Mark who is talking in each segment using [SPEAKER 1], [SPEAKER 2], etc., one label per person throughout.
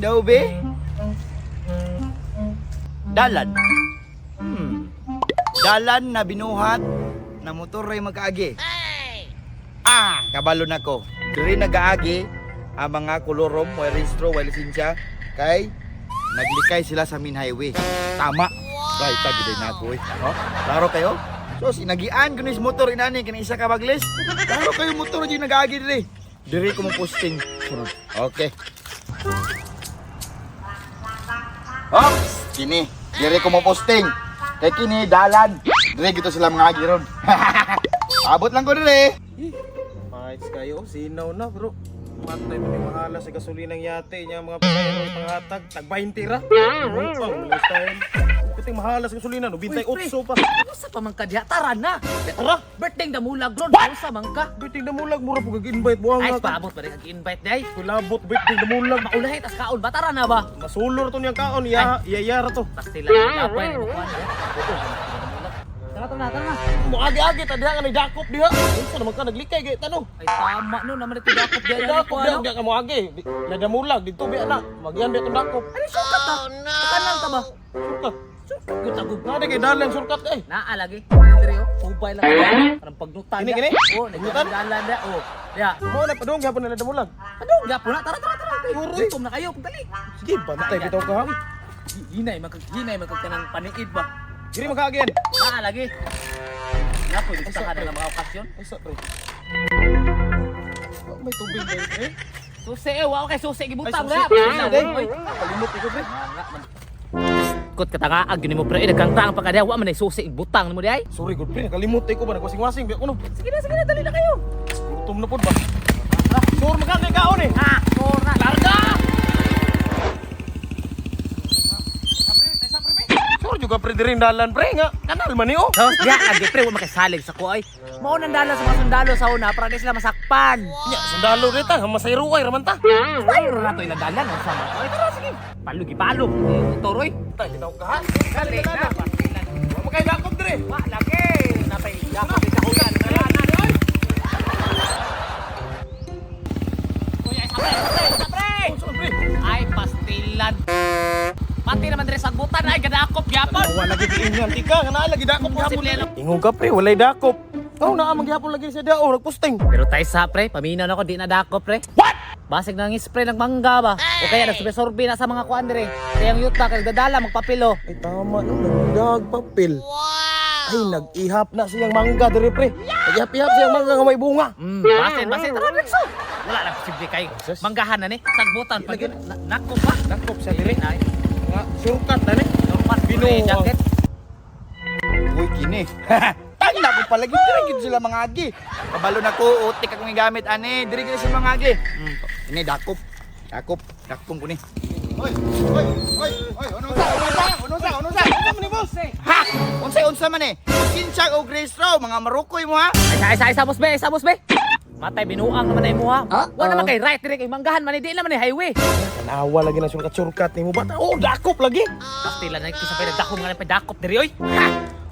[SPEAKER 1] daw, be? Dalan. Dalan na binuhat na motor ay magkaagi. Kabalo na ko. Diri nagaagi ang mga kolorom, way registro, way lisensya kay naglikay sila sa main highway. Tama. Right, tagi din ako eh. Oh, klaro kayo? So, sinagian ko nis motor inani kina isa ka baglis. Klaro kayo motor di nagaagi diri. Diri ko mo posting. Sunod. Okay. Oh, kini. Diri ko mo posting. Kay kini dalan. Diri gito sila mga agi ron. Abot lang ko diri.
[SPEAKER 2] Mites kayo, sinaw na bro. Matay mo yung mahala sa gasolinang yate niya mga pasayro panghatag, tag 20 ra. Malis tayo. Kating mahala sa gasolina, no? Bintay 8 pa.
[SPEAKER 3] Sa pamangka diha, tara na.
[SPEAKER 2] Tara!
[SPEAKER 3] Birthday damulag ron, sa mangka.
[SPEAKER 2] Birthday na mulag, mura po kag-invite buhang
[SPEAKER 3] Ay,
[SPEAKER 2] nga ka.
[SPEAKER 3] paabot ba rin kag-invite day?
[SPEAKER 2] Kulabot, birthday na mulag.
[SPEAKER 3] Maulahi, tas kaon ba? Tara na ba?
[SPEAKER 2] Masulor to niyang kaon, iyayara to.
[SPEAKER 3] Pastila, napay na bukuan. Tara na.
[SPEAKER 2] Muagi-agi, tadiha ka nagdakop diha. Unsa naman ka naglikay, gaya tanong.
[SPEAKER 3] Ay, tama no, naman ito dakop diha.
[SPEAKER 2] Dakop diha ka muagi. Lada mulag, dito biya na. Magian biya itong dakop.
[SPEAKER 3] Ano sukat ta? Kanan ta ba?
[SPEAKER 2] Surkat.
[SPEAKER 3] Gutagog.
[SPEAKER 2] Nada kay dalang surkat eh.
[SPEAKER 3] Naa lagi. Diri oh, ubay lang diha. Parang pagdutan
[SPEAKER 2] Gini, gini?
[SPEAKER 3] Oh, nagdalan da. Oh, diha.
[SPEAKER 2] Mo na padung gyapon na lada mulag.
[SPEAKER 3] Ano, gapo na. Tara. Gutom na kayo, pagdali.
[SPEAKER 2] Sige, bantay bitaw ka ha.
[SPEAKER 3] Hinay magkagkanang paniid ba?
[SPEAKER 2] Diri magkaagyan.
[SPEAKER 3] Naa lagi. Gapo, gusto ka na mga okasyon.
[SPEAKER 2] Isa pre. May tubig ba eh?
[SPEAKER 3] Susi wow kay susi gibutang
[SPEAKER 2] Ay,
[SPEAKER 3] na.
[SPEAKER 2] susi. Kalimot ko pre.
[SPEAKER 3] Kot katangaag gini mo pre daghang tang pagkadya wa man ay susi butang mo di ay.
[SPEAKER 2] Sorry good pre, nakalimot ko ba nagwasing-wasing biya kuno.
[SPEAKER 3] Sige na dali na kayo.
[SPEAKER 2] Gutom na pud ba? Sur magkano kaon eh.
[SPEAKER 3] Ha, ora. Larga.
[SPEAKER 2] Sur juga pre diri dalan pre nga kanal man ni oh.
[SPEAKER 3] Tapos diya agi pre wa makasalig sa ko ay. Mao nang dala sa mga sundalo sa una para di sila masakpan.
[SPEAKER 2] Nya sandalo rita, masayro kay raman ta.
[SPEAKER 3] Ay ra to iladalan ang sama. Ay tara sige. Palug ipalog. Toroy.
[SPEAKER 2] Ta ginaw ka ha.
[SPEAKER 3] Dali na.
[SPEAKER 2] Wa makay dakop dire.
[SPEAKER 3] Wa lagi. Napay dapat sa hugan. Dala na oy. Uy, ay sa pre.
[SPEAKER 2] Pre.
[SPEAKER 3] Ay pastilan. Pati naman dire sa butan ay gadakop gyapon.
[SPEAKER 2] Wala lagi diin yan tika, nga lagi dakop
[SPEAKER 3] Posible
[SPEAKER 2] gyapon.
[SPEAKER 3] lang.
[SPEAKER 2] Ingon ka pre, walay dakop. Oh, naa magyapon lagi sa dao, nagposting.
[SPEAKER 3] Pero tayo sa pre, paminaw na ko di na dakop pre. What? Basig nang spray ng mangga ba? O kaya nagsubi-sorbi na sa mga kuan dire. Kaya yung yuta kay dadala magpapilo.
[SPEAKER 2] Ay tama no, nagdag papel. Ay nag-ihap na siyang mangga dire pre. Nag-ihap-ihap siyang mangga nga may bunga.
[SPEAKER 3] Basin tara let's go. Wala na posible kay manggahan na ni. Sagbutan pag nakop pa.
[SPEAKER 2] Dakop siya dire. Nga shortcut na ni.
[SPEAKER 3] Normal
[SPEAKER 2] Binuang.
[SPEAKER 3] jacket.
[SPEAKER 1] Uy, kini. Tanda ko pala gid sila mga agi. Kabalo na ko utik akong gamit ani, diri gid sila mga agi. Ini dakop. Dakpong ko ni. Oy, ano sa?
[SPEAKER 2] Ano ni boss?
[SPEAKER 1] Ha! Unsa man eh? Kinsa o Grace Row, mga marukoy mo ha?
[SPEAKER 3] Ay sa boss be. Matay binuang naman ay mo ha. Wa naman kay right dire kay manggahan man di naman ay highway.
[SPEAKER 2] Tanawa lagi na shortcut ni mo ba? Oh, dakop lagi.
[SPEAKER 3] Pastila na kisa pa dakop nga pa dakop diri oy.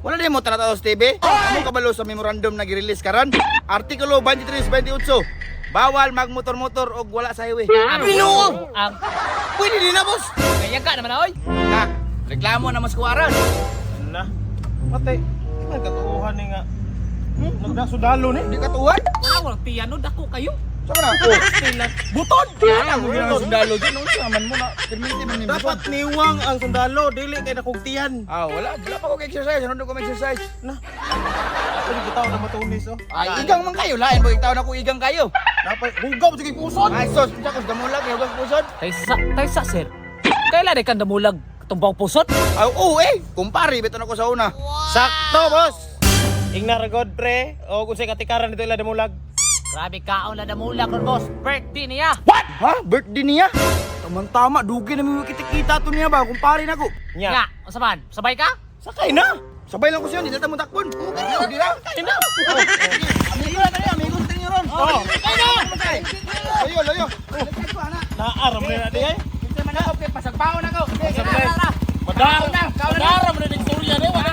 [SPEAKER 1] Wala din mo tratados TV? Ano kabalo sa memorandum na gi-release karon? Artikulo 23-28. Bawal magmotor-motor og wala sa highway.
[SPEAKER 3] Binuang. Ang
[SPEAKER 1] Pwede din na, boss.
[SPEAKER 3] kaya ka naman oy.
[SPEAKER 1] Na, reklamo na mas kuwaran.
[SPEAKER 2] Na. Matay. Ay katuuhan ni nga. Nagdasudalo ni.
[SPEAKER 1] Di katuhan?
[SPEAKER 3] Wala mo tiyano dako kayo.
[SPEAKER 1] Sama na. Oh,
[SPEAKER 3] Pastila.
[SPEAKER 1] buton. Ano mo yung sundalo dyan? Ano saman mo na? Permiti man ni
[SPEAKER 2] Dapat niwang ang sundalo dili kay nakugtihan.
[SPEAKER 1] Wala pa ko exercise. Ano ko exercise?
[SPEAKER 2] Na. Ako ni bitaw na matunis oh.
[SPEAKER 1] Ay, igang man kayo. Lain mo itaw na ko igang kayo.
[SPEAKER 2] Dapat hugaw sige puson.
[SPEAKER 1] Ay, sos. Pinsa ko damulag. Huwag pusod.
[SPEAKER 3] Tay sa sir. Kailan di ka damulag tumbang pusot?
[SPEAKER 1] Ay, oo eh. Kumpari. Beto na ko sa una.
[SPEAKER 2] Sakto boss. Ingna ragod pre. O kung say katikaran dito ila damulag.
[SPEAKER 3] Grabe kaon na damulag ron boss. Birthday niya.
[SPEAKER 1] Ha? Birthday niya? Tama, dugi na may kita to niya ba? Kumpari na ko.
[SPEAKER 2] Nya.
[SPEAKER 3] Nga, usaban, sabay ka?
[SPEAKER 2] Sakay na.
[SPEAKER 1] Sabay lang ko siya. Hindi na mo takpon. Okay, di na.
[SPEAKER 2] Sakay na.
[SPEAKER 1] Amigo na tayo. Amigo na tayo ron.
[SPEAKER 2] Oh.
[SPEAKER 1] Layo.
[SPEAKER 2] Naaram na di ay.
[SPEAKER 1] Pasagpaon ako.
[SPEAKER 2] Madaram na ning surya ni wala